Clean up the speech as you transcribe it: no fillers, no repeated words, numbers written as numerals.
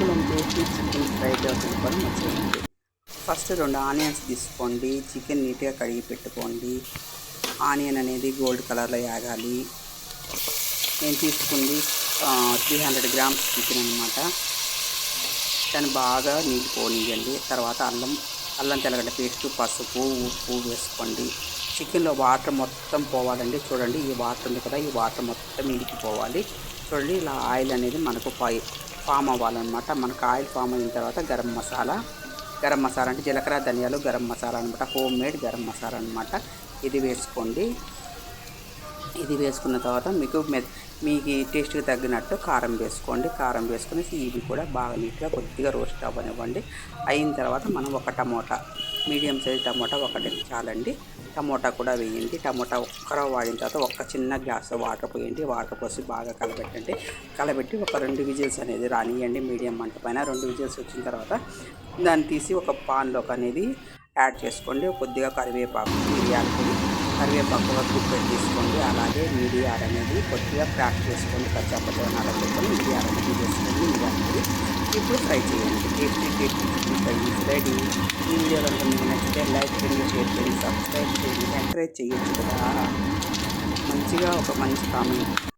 Simple and tasty chicken fry కూడా మర్చిపోయింది. First 2 onions తీసుకోండి. చికెన్ నీట్గా కడిగి పెట్టుకోండి. ఆనియన్ అనేది గోల్డ్ కలర్లో యాగాలి. నేను తీసుకుంది 300 గ్రామ్స్ చికెన్ అనమాట. దాన్ని బాగా నీళ్ళు పోనీయండి. తర్వాత అల్లం తెల్లగడ్డ పేస్టు, పసుపు, ఉప్పు వేసుకోండి. చికెన్లో వాటర్ మొత్తం పోవాలండి. చూడండి, ఈ వాటర్ ఉంది కదా, ఈ వాటర్ మొత్తం ఇంకిపోవాలి. చూడండి, ఇలా ఆయిల్ అనేది మనకు ఫామ్ అవ్వాలన్నమాట. మనకు ఆయిల్ ఫామ్ అయిన తర్వాత గరం మసాలా అంటే జీలకర్ర, ధనియాలు, గరం మసాలా అనమాట. హోమ్ మేడ్ గరం మసాలా అనమాట. ఇది వేసుకోండి. ఇది వేసుకున్న తర్వాత మీకు టేస్ట్కి తగ్గినట్టు కారం వేసుకోండి. కారం వేసుకుని ఇవి కూడా బాగా నీట్గా కొద్దిగా రోస్ట్ అవ్వనివ్వండి. అయిన తర్వాత మనం ఒక టమోటా, మీడియం సైజ్ టమోటా ఒకటి చాలండి. టమోటా కూడా వేయండి. టమోటా ఒక్కరో వాడిన తర్వాత ఒక చిన్న గ్లాస్ వాటర్ పోయండి. వాటర్ పోసి బాగా కలబెట్టి ఒక 2 విజిల్స్ అనేది రానియండి మీడియం మంట పైన. 2 విజిల్స్ వచ్చిన తర్వాత దాన్ని తీసి ఒక పాన్లోకి అనేది యాడ్ చేసుకోండి. కొద్దిగా కరివేపాకు, మిరియాల పొడి, కరివేపాకు ఒక గుప్పెడు తీసుకోండి. అలాగే మిరియాలు అనేది కొద్దిగా క్రాక్ చేసుకోండి. కచ్చాపచ్చగా నలగొట్టుకొని మిరియాలు అనేది వేసుకోండి. మిరియాల పొడి ఇప్పుడు ఫ్రై చేయండి. Tasty fry ready. ఈ వీడియో కనుక మీకు నచ్చితే లైక్ చేయండి, షేర్ చేయండి, సబ్స్క్రైబ్ చేయండి, ఎంకరేజ్ చేయొచ్చు కదా. మంచిగా ఒక మంచి కామెంట్